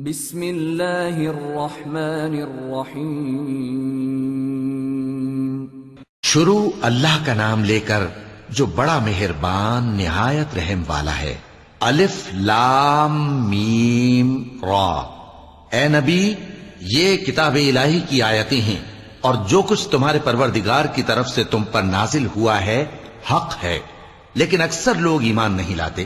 بسم اللہ الرحمن الرحیم۔ شروع اللہ کا نام لے کر جو بڑا مہربان نہایت رحم والا ہے۔ الف لام میم را۔ اے نبی، یہ کتاب الہی کی آیتیں ہیں اور جو کچھ تمہارے پروردگار کی طرف سے تم پر نازل ہوا ہے حق ہے، لیکن اکثر لوگ ایمان نہیں لاتے۔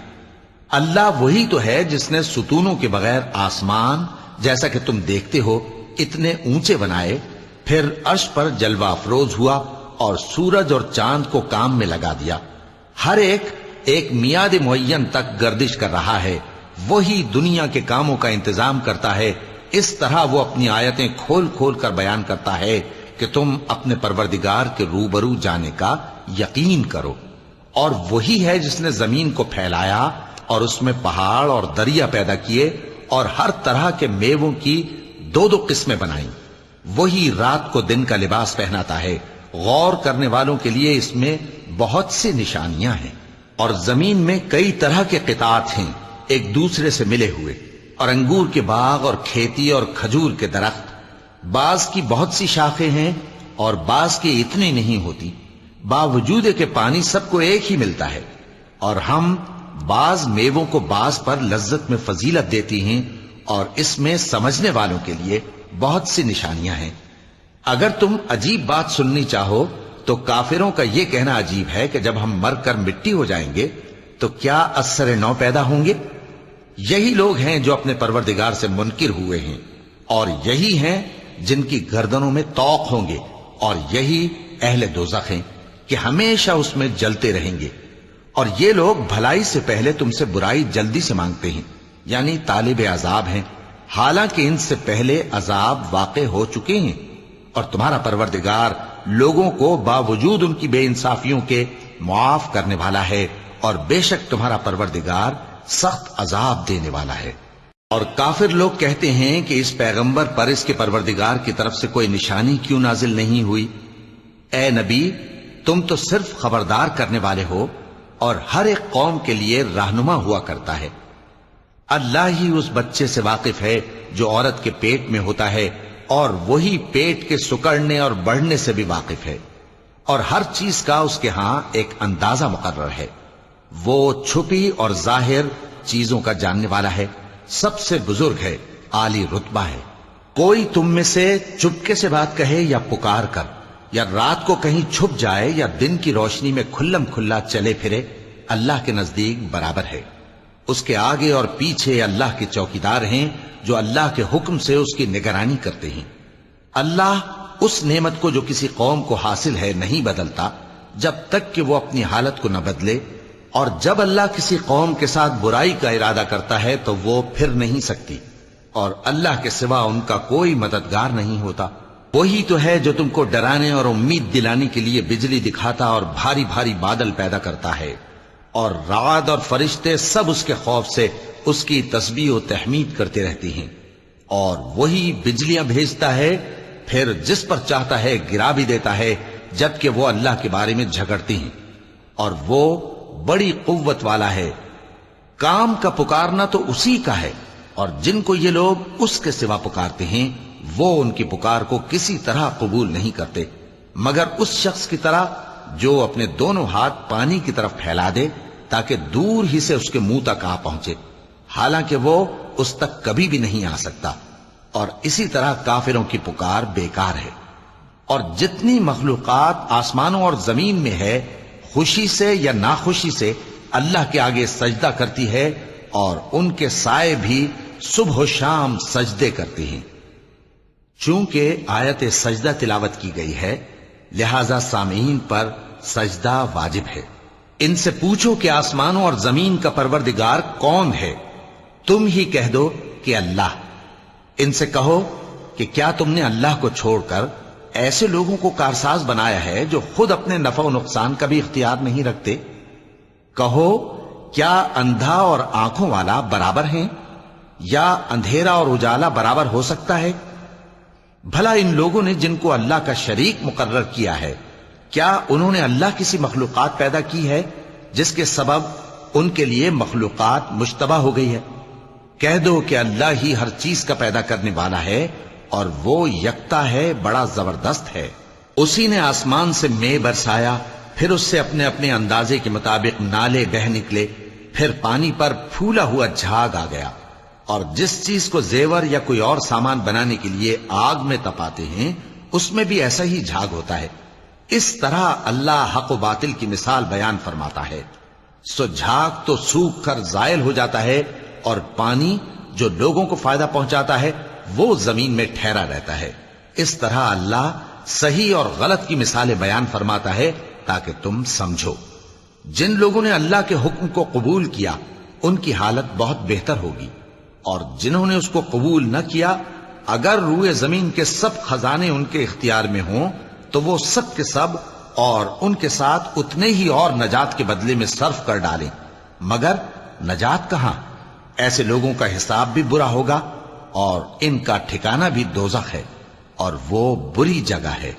اللہ وہی تو ہے جس نے ستونوں کے بغیر آسمان جیسا کہ تم دیکھتے ہو اتنے اونچے بنائے، پھر عرش پر جلوہ افروز ہوا اور سورج اور چاند کو کام میں لگا دیا۔ ہر ایک میعاد معین تک گردش کر رہا ہے۔ وہی دنیا کے کاموں کا انتظام کرتا ہے۔ اس طرح وہ اپنی آیتیں کھول کھول کر بیان کرتا ہے کہ تم اپنے پروردگار کے روبرو جانے کا یقین کرو۔ اور وہی ہے جس نے زمین کو پھیلایا اور اس میں پہاڑ اور دریا پیدا کیے اور ہر طرح کے میووں کی دو قسمیں بنائیں۔ وہی رات کو دن کا لباس پہناتا ہے۔ غور کرنے والوں کے لیے اس میں بہت سی نشانیاں ہیں۔ اور زمین میں کئی طرح کے قطعات ہیں ایک دوسرے سے ملے ہوئے، اور انگور کے باغ اور کھیتی اور کھجور کے درخت۔ بعض کی بہت سی شاخیں ہیں اور بعض کی اتنی نہیں ہوتی، باوجود کہ پانی سب کو ایک ہی ملتا ہے۔ اور ہم بعض میووں کو بعض پر لذت میں فضیلت دیتی ہیں، اور اس میں سمجھنے والوں کے لیے بہت سی نشانیاں ہیں۔ اگر تم عجیب بات سننی چاہو تو کافروں کا یہ کہنا عجیب ہے کہ جب ہم مر کر مٹی ہو جائیں گے تو کیا اثر نو پیدا ہوں گے؟ یہی لوگ ہیں جو اپنے پروردگار سے منکر ہوئے ہیں، اور یہی ہیں جن کی گردنوں میں طوق ہوں گے، اور یہی اہل دوزخ ہیں کہ ہمیشہ اس میں جلتے رہیں گے۔ اور یہ لوگ بھلائی سے پہلے تم سے برائی جلدی سے مانگتے ہیں، یعنی طالب عذاب ہیں، حالانکہ ان سے پہلے عذاب واقع ہو چکے ہیں۔ اور تمہارا پروردگار لوگوں کو باوجود ان کی بے انصافیوں کے معاف کرنے والا ہے، اور بے شک تمہارا پروردگار سخت عذاب دینے والا ہے۔ اور کافر لوگ کہتے ہیں کہ اس پیغمبر پر اس کے پروردگار کی طرف سے کوئی نشانی کیوں نازل نہیں ہوئی؟ اے نبی، تم تو صرف خبردار کرنے والے ہو، اور ہر ایک قوم کے لیے رہنما ہوا کرتا ہے۔ اللہ ہی اس بچے سے واقف ہے جو عورت کے پیٹ میں ہوتا ہے، اور وہی پیٹ کے سکڑنے اور بڑھنے سے بھی واقف ہے، اور ہر چیز کا اس کے ہاں ایک اندازہ مقرر ہے۔ وہ چھپی اور ظاہر چیزوں کا جاننے والا ہے، سب سے بزرگ ہے، عالی رتبہ ہے۔ کوئی تم میں سے چپکے سے بات کہے یا پکار کر، یا رات کو کہیں چھپ جائے یا دن کی روشنی میں کھلم کھلا چلے پھرے، اللہ کے نزدیک برابر ہے۔ اس کے آگے اور پیچھے اللہ کے چوکیدار ہیں جو اللہ کے حکم سے اس کی نگرانی کرتے ہیں۔ اللہ اس نعمت کو جو کسی قوم کو حاصل ہے نہیں بدلتا جب تک کہ وہ اپنی حالت کو نہ بدلے، اور جب اللہ کسی قوم کے ساتھ برائی کا ارادہ کرتا ہے تو وہ پھر نہیں سکتی، اور اللہ کے سوا ان کا کوئی مددگار نہیں ہوتا۔ وہی تو ہے جو تم کو ڈرانے اور امید دلانے کے لیے بجلی دکھاتا اور بھاری بھاری بادل پیدا کرتا ہے، اور رعد اور فرشتے سب اس کے خوف سے اس کی تسبیح و تحمید کرتے رہتی ہیں۔ اور وہی بجلیاں بھیجتا ہے، پھر جس پر چاہتا ہے گرا بھی دیتا ہے، جبکہ وہ اللہ کے بارے میں جھگڑتی ہیں، اور وہ بڑی قوت والا ہے۔ کام کا پکارنا تو اسی کا ہے، اور جن کو یہ لوگ اس کے سوا پکارتے ہیں وہ ان کی پکار کو کسی طرح قبول نہیں کرتے، مگر اس شخص کی طرح جو اپنے دونوں ہاتھ پانی کی طرف پھیلا دے تاکہ دور ہی سے اس کے منہ تک آ پہنچے، حالانکہ وہ اس تک کبھی بھی نہیں آ سکتا۔ اور اسی طرح کافروں کی پکار بیکار ہے۔ اور جتنی مخلوقات آسمانوں اور زمین میں ہے، خوشی سے یا ناخوشی سے اللہ کے آگے سجدہ کرتی ہے، اور ان کے سائے بھی صبح و شام سجدے کرتے ہیں۔ چونکہ آیت سجدہ تلاوت کی گئی ہے، لہذا سامعین پر سجدہ واجب ہے۔ ان سے پوچھو کہ آسمانوں اور زمین کا پروردگار کون ہے؟ تم ہی کہہ دو کہ اللہ۔ ان سے کہو کہ کیا تم نے اللہ کو چھوڑ کر ایسے لوگوں کو کارساز بنایا ہے جو خود اپنے نفع و نقصان کا بھی اختیار نہیں رکھتے؟ کہو کیا اندھا اور آنکھوں والا برابر ہیں، یا اندھیرا اور اجالا برابر ہو سکتا ہے؟ بھلا ان لوگوں نے جن کو اللہ کا شریک مقرر کیا ہے، کیا انہوں نے اللہ کسی مخلوقات پیدا کی ہے جس کے سبب ان کے لیے مخلوقات مشتبہ ہو گئی ہے؟ کہہ دو کہ اللہ ہی ہر چیز کا پیدا کرنے والا ہے اور وہ یکتا ہے، بڑا زبردست ہے۔ اسی نے آسمان سے مے برسایا، پھر اس سے اپنے اپنے اندازے کے مطابق نالے بہ نکلے، پھر پانی پر پھولا ہوا جھاگ آ گیا۔ اور جس چیز کو زیور یا کوئی اور سامان بنانے کے لیے آگ میں تپاتے ہیں اس میں بھی ایسا ہی جھاگ ہوتا ہے۔ اس طرح اللہ حق و باطل کی مثال بیان فرماتا ہے۔ سو جھاگ تو سوکھ کر زائل ہو جاتا ہے، اور پانی جو لوگوں کو فائدہ پہنچاتا ہے وہ زمین میں ٹھہرا رہتا ہے۔ اس طرح اللہ صحیح اور غلط کی مثالیں بیان فرماتا ہے تاکہ تم سمجھو۔ جن لوگوں نے اللہ کے حکم کو قبول کیا ان کی حالت بہت بہتر ہوگی، اور جنہوں نے اس کو قبول نہ کیا اگر روئے زمین کے سب خزانے ان کے اختیار میں ہوں تو وہ سب کے سب اور ان کے ساتھ اتنے ہی اور نجات کے بدلے میں صرف کر ڈالیں، مگر نجات کہاں؟ ایسے لوگوں کا حساب بھی برا ہوگا اور ان کا ٹھکانہ بھی دوزخ ہے، اور وہ بری جگہ ہے۔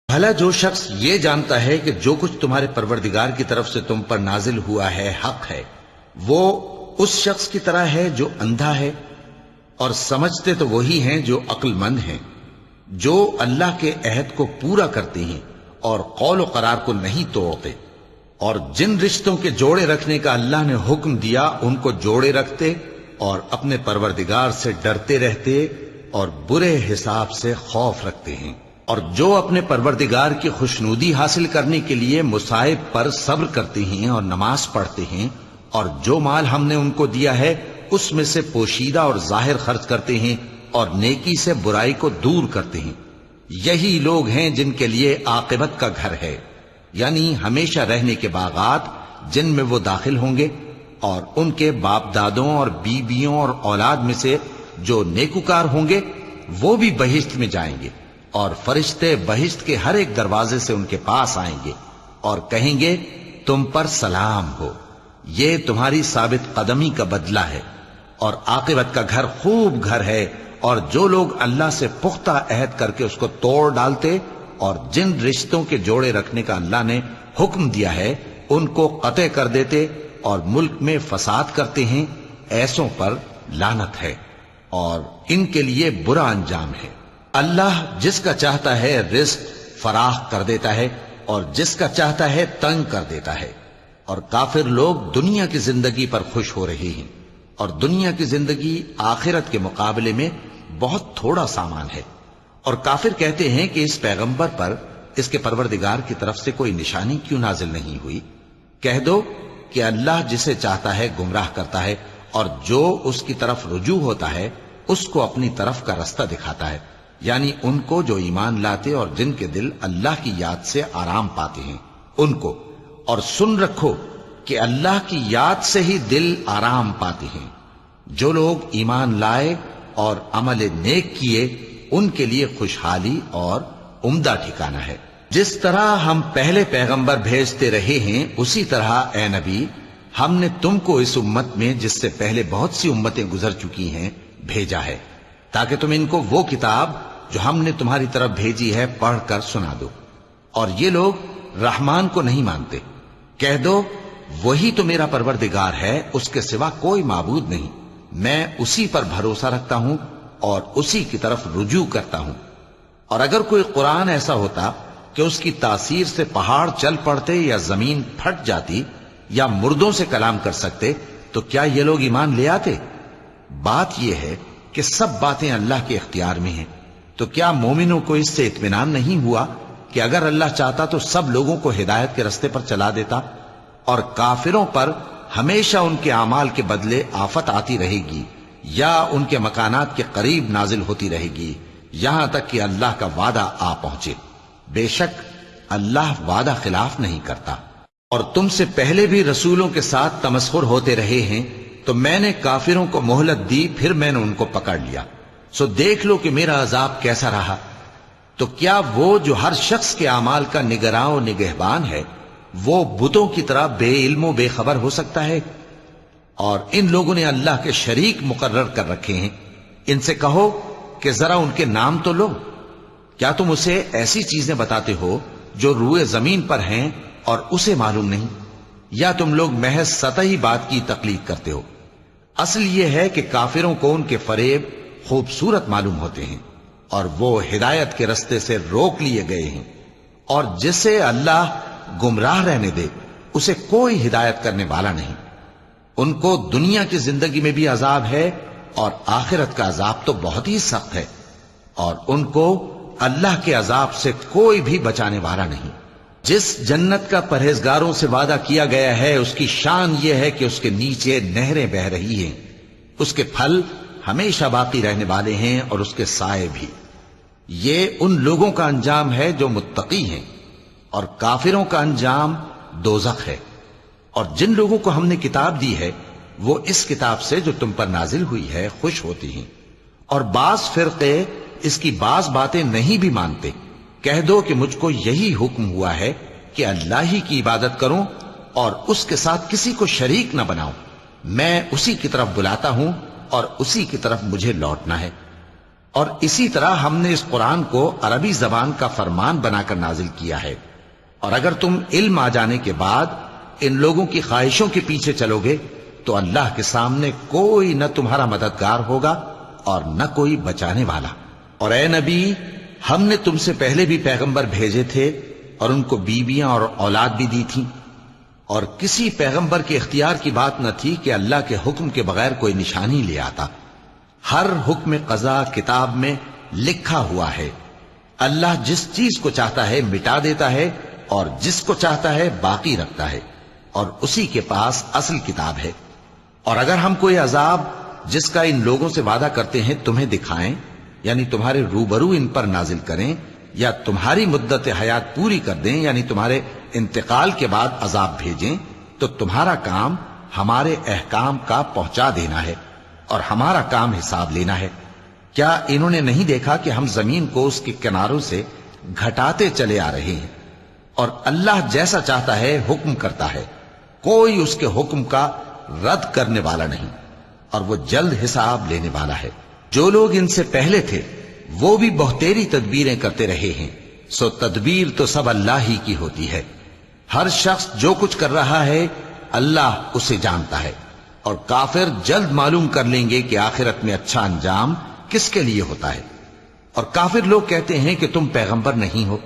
بھلا جو شخص یہ جانتا ہے کہ جو کچھ تمہارے پروردگار کی طرف سے تم پر نازل ہوا ہے حق ہے، وہ اس شخص کی طرح ہے جو اندھا ہے، اور سمجھتے تو وہی ہیں جو عقل مند ہیں، جو اللہ کے عہد کو پورا کرتے ہیں اور قول و قرار کو نہیں توڑتے، اور جن رشتوں کے جوڑے رکھنے کا اللہ نے حکم دیا ان کو جوڑے رکھتے اور اپنے پروردگار سے ڈرتے رہتے اور برے حساب سے خوف رکھتے ہیں، اور جو اپنے پروردگار کی خوشنودی حاصل کرنے کے لیے مصائب پر صبر کرتے ہیں اور نماز پڑھتے ہیں، اور جو مال ہم نے ان کو دیا ہے اس میں سے پوشیدہ اور ظاہر خرچ کرتے ہیں اور نیکی سے برائی کو دور کرتے ہیں، یہی لوگ ہیں جن کے لیے عاقبت کا گھر ہے، یعنی ہمیشہ رہنے کے باغات جن میں وہ داخل ہوں گے، اور ان کے باپ دادوں اور بیویوں اور اولاد میں سے جو نیکوکار ہوں گے وہ بھی بہشت میں جائیں گے، اور فرشتے بہشت کے ہر ایک دروازے سے ان کے پاس آئیں گے اور کہیں گے تم پر سلام ہو، یہ تمہاری ثابت قدمی کا بدلہ ہے، اور عاقبت کا گھر خوب گھر ہے۔ اور جو لوگ اللہ سے پختہ عہد کر کے اس کو توڑ ڈالتے اور جن رشتوں کے جوڑے رکھنے کا اللہ نے حکم دیا ہے ان کو قطع کر دیتے اور ملک میں فساد کرتے ہیں، ایسوں پر لعنت ہے اور ان کے لیے برا انجام ہے۔ اللہ جس کا چاہتا ہے رزق فراخ کر دیتا ہے اور جس کا چاہتا ہے تنگ کر دیتا ہے، اور کافر لوگ دنیا کی زندگی پر خوش ہو رہے ہیں، اور دنیا کی زندگی آخرت کے مقابلے میں بہت تھوڑا سامان ہے۔ اور کافر کہتے ہیں کہ اس پیغمبر پر اس کے پروردگار کی طرف سے کوئی نشانی کیوں نازل نہیں ہوئی؟ کہہ دو کہ اللہ جسے چاہتا ہے گمراہ کرتا ہے، اور جو اس کی طرف رجوع ہوتا ہے اس کو اپنی طرف کا رستہ دکھاتا ہے، یعنی ان کو جو ایمان لاتے اور جن کے دل اللہ کی یاد سے آرام پاتے ہیں ان کو۔ اور سن رکھو کہ اللہ کی یاد سے ہی دل آرام پاتے ہیں۔ جو لوگ ایمان لائے اور عمل نیک کیے ان کے لیے خوشحالی اور عمدہ ٹھکانہ ہے۔ جس طرح ہم پہلے پیغمبر بھیجتے رہے ہیں اسی طرح اے نبی ہم نے تم کو اس امت میں جس سے پہلے بہت سی امتیں گزر چکی ہیں بھیجا ہے، تاکہ تم ان کو وہ کتاب جو ہم نے تمہاری طرف بھیجی ہے پڑھ کر سنا دو۔ اور یہ لوگ رحمان کو نہیں مانتے۔ کہہ دو وہی تو میرا پروردگار ہے، اس کے سوا کوئی معبود نہیں، میں اسی پر بھروسہ رکھتا ہوں اور اسی کی طرف رجوع کرتا ہوں۔ اور اگر کوئی قرآن ایسا ہوتا کہ اس کی تاثیر سے پہاڑ چل پڑتے یا زمین پھٹ جاتی یا مردوں سے کلام کر سکتے تو کیا یہ لوگ ایمان لے آتے؟ بات یہ ہے کہ سب باتیں اللہ کے اختیار میں ہیں، تو کیا مومنوں کو اس سے اطمینان نہیں ہوا کہ اگر اللہ چاہتا تو سب لوگوں کو ہدایت کے رستے پر چلا دیتا؟ اور کافروں پر ہمیشہ ان کے اعمال کے بدلے آفت آتی رہے گی یا ان کے مکانات کے قریب نازل ہوتی رہے گی یہاں تک کہ اللہ کا وعدہ آ پہنچے۔ بے شک اللہ وعدہ خلاف نہیں کرتا۔ اور تم سے پہلے بھی رسولوں کے ساتھ تمسخر ہوتے رہے ہیں، تو میں نے کافروں کو مہلت دی، پھر میں نے ان کو پکڑ لیا۔ سو دیکھ لو کہ میرا عذاب کیسا رہا۔ تو کیا وہ جو ہر شخص کے اعمال کا نگراں و نگہبان ہے وہ بتوں کی طرح بے علم و بے خبر ہو سکتا ہے؟ اور ان لوگوں نے اللہ کے شریک مقرر کر رکھے ہیں۔ ان سے کہو کہ ذرا ان کے نام تو لو۔ کیا تم اسے ایسی چیزیں بتاتے ہو جو روئے زمین پر ہیں اور اسے معلوم نہیں، یا تم لوگ محض سطحی بات کی تقلید کرتے ہو؟ اصل یہ ہے کہ کافروں کو ان کے فریب خوبصورت معلوم ہوتے ہیں اور وہ ہدایت کے رستے سے روک لیے گئے ہیں، اور جسے اللہ گمراہ رہنے دے اسے کوئی ہدایت کرنے والا نہیں۔ ان کو دنیا کی زندگی میں بھی عذاب ہے اور آخرت کا عذاب تو بہت ہی سخت ہے، اور ان کو اللہ کے عذاب سے کوئی بھی بچانے والا نہیں۔ جس جنت کا پرہیزگاروں سے وعدہ کیا گیا ہے اس کی شان یہ ہے کہ اس کے نیچے نہریں بہ رہی ہیں، اس کے پھل ہمیشہ باقی رہنے والے ہیں اور اس کے سائے بھی۔ یہ ان لوگوں کا انجام ہے جو متقی ہیں، اور کافروں کا انجام دوزخ ہے۔ اور جن لوگوں کو ہم نے کتاب دی ہے وہ اس کتاب سے جو تم پر نازل ہوئی ہے خوش ہوتی ہیں، اور بعض فرقے اس کی بعض باتیں نہیں بھی مانتے۔ کہہ دو کہ مجھ کو یہی حکم ہوا ہے کہ اللہ ہی کی عبادت کروں اور اس کے ساتھ کسی کو شریک نہ بناؤں۔ میں اسی کی طرف بلاتا ہوں اور اسی کی طرف مجھے لوٹنا ہے۔ اور اسی طرح ہم نے اس قرآن کو عربی زبان کا فرمان بنا کر نازل کیا ہے، اور اگر تم علم آ جانے کے بعد ان لوگوں کی خواہشوں کے پیچھے چلو گے تو اللہ کے سامنے کوئی نہ تمہارا مددگار ہوگا اور نہ کوئی بچانے والا۔ اور اے نبی، ہم نے تم سے پہلے بھی پیغمبر بھیجے تھے اور ان کو بیویاں اور اولاد بھی دی تھیں، اور کسی پیغمبر کے اختیار کی بات نہ تھی کہ اللہ کے حکم کے بغیر کوئی نشانی لے آتا۔ ہر حکم قضا کتاب میں لکھا ہوا ہے۔ اللہ جس چیز کو چاہتا ہے مٹا دیتا ہے اور جس کو چاہتا ہے باقی رکھتا ہے، اور اسی کے پاس اصل کتاب ہے۔ اور اگر ہم کوئی عذاب جس کا ان لوگوں سے وعدہ کرتے ہیں تمہیں دکھائیں، یعنی تمہارے روبرو ان پر نازل کریں، یا تمہاری مدت حیات پوری کر دیں، یعنی تمہارے انتقال کے بعد عذاب بھیجیں، تو تمہارا کام ہمارے احکام کا پہنچا دینا ہے اور ہمارا کام حساب لینا ہے۔ کیا انہوں نے نہیں دیکھا کہ ہم زمین کو اس کے کناروں سے گھٹاتے چلے آ رہے ہیں؟ اور اللہ جیسا چاہتا ہے حکم کرتا ہے، کوئی اس کے حکم کا رد کرنے والا نہیں، اور وہ جلد حساب لینے والا ہے۔ جو لوگ ان سے پہلے تھے وہ بھی بہتیری تدبیریں کرتے رہے ہیں، سو تدبیر تو سب اللہ ہی کی ہوتی ہے۔ ہر شخص جو کچھ کر رہا ہے اللہ اسے جانتا ہے، اور کافر جلد معلوم کر لیں گے کہ آخرت میں اچھا انجام کس کے لیے ہوتا ہے۔ اور کافر لوگ کہتے ہیں کہ تم پیغمبر نہیں ہو۔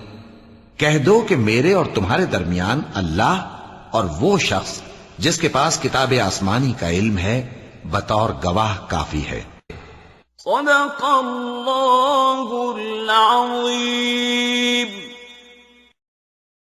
کہہ دو کہ میرے اور تمہارے درمیان اللہ اور وہ شخص جس کے پاس کتاب آسمانی کا علم ہے بطور گواہ کافی ہے۔ صدق اللہ العظیم۔